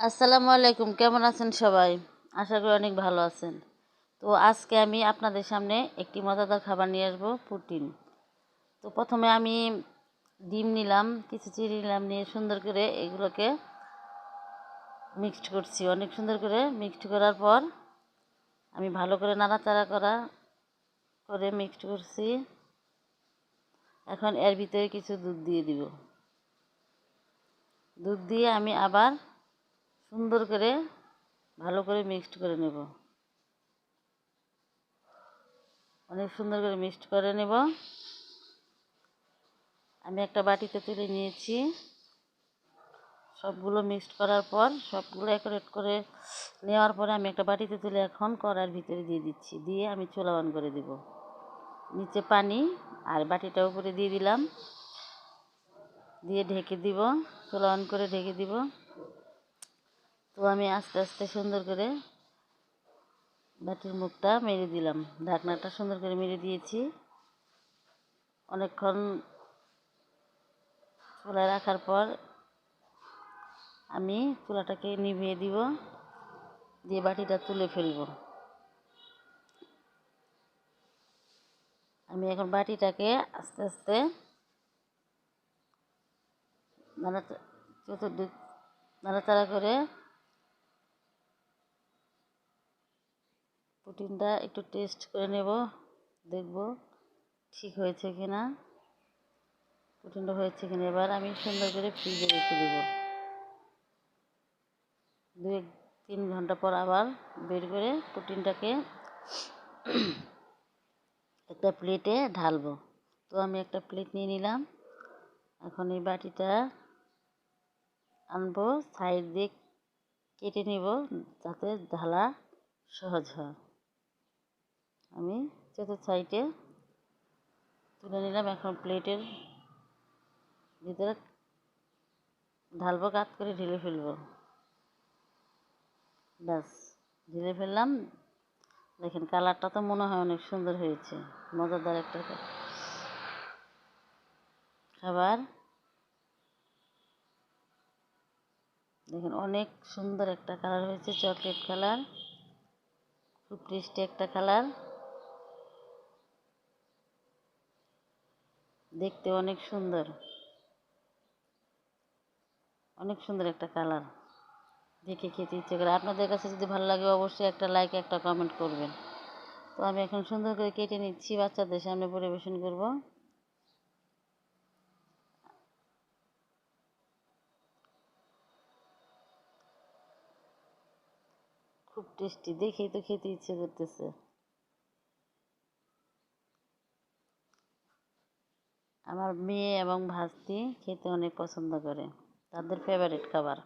আসসালামু আলাইকুম, কেমন আছেন সবাই? আশা করি অনেক ভালো আছেন। তো আজকে আমি আপনাদের সামনে একটি মজাদার খাবার নিয়ে আসবো, পুটিন। তো প্রথমে আমি ডিম নিলাম, কিছু চিড়ে নিলাম, নিয়ে সুন্দর করে এগুলোকে মিক্সড করছি। অনেক সুন্দর করে মিক্সড করার পর আমি ভালো করে নাড়াচাড়া করে মিক্সড করছি। এখন এর ভিতরে কিছু দুধ দিয়ে দিব। দুধ দিয়ে আমি আবার সুন্দর করে ভালো করে মিক্সড করে নেব। অনেক সুন্দর করে মিক্সড করে নেব। আমি একটা বাটিতে তুলে নিয়েছি। সবগুলো মিক্সড করার পর সবগুলো অ্যাকুরেট করে নেওয়ার পরে আমি একটা বাটিতে তুলে এখন কড়াইয়ের ভিতরে দিয়ে দিচ্ছি। দিয়ে আমি চুলা অন করে দিব। নিচে পানি আর বাটিটা উপরে দিয়ে দিলাম, দিয়ে ঢেকে দিব। চুলা অন করে ঢেকে দিব। তো আমি আস্তে আস্তে সুন্দর করে বাটির মুখটা মেরে দিলাম, ঢাকনাটা সুন্দর করে মেরে দিয়েছি। অনেকক্ষণ চুলায় রাখার পর আমি চুলাটাকে নিভিয়ে দিব, দিয়ে বাটিটা তুলে ফেলব। আমি এখন বাটিটাকে আস্তে আস্তে চতুর্দিক নাড়াচাড়া করে পুটিনটা একটু টেস্ট করে নেব, দেখব ঠিক হয়েছে কিনা, পুটিনটা হয়েছে কিনা। এবার আমি সুন্দর করে ফ্রিজে রেখে দেব। 2-3 ঘন্টা পর আবার বের করে পুটিনটাকে একটা প্লেটে ঢালবো। তো আমি একটা প্লেট নিয়ে নিলাম। এখন এই বাটিটা আনবো, সাইড দিয়ে কেটে নেব যাতে ঢালা সহজ হয়। আমি চতুর্থ সাইডে তুলে নিলাম। এখন প্লেটের ভিতরে ঢালবো, কাত করে ঢেলে ফেলবো। ব্যাস, ঢেলে ফেললাম। দেখেন কালারটা তো মনে হয় অনেক সুন্দর হয়েছে। মজাদার একটা খাবার। দেখেন অনেক সুন্দর একটা কালার হয়েছে, চকলেট কালার, খুব টেস্টি একটা কালার। দেখতে অনেক সুন্দর, অনেক সুন্দর একটা কালার। দেখে খেতে ইচ্ছে করে। আপনাদের কাছে যদি ভালো লাগে অবশ্যই একটা লাইক, একটা কমেন্ট করবেন। তো আমি এখন সুন্দর করে কেটে নিচ্ছি, বাচ্চাদের সামনে পরিবেশন করব। খুব টেস্টি, দেখেই তো খেতে ইচ্ছে করতেছে। আমার মেয়ে এবং ভাস্তি খেতে অনেক পছন্দ করে, তাদের ফেভারিট খাবার।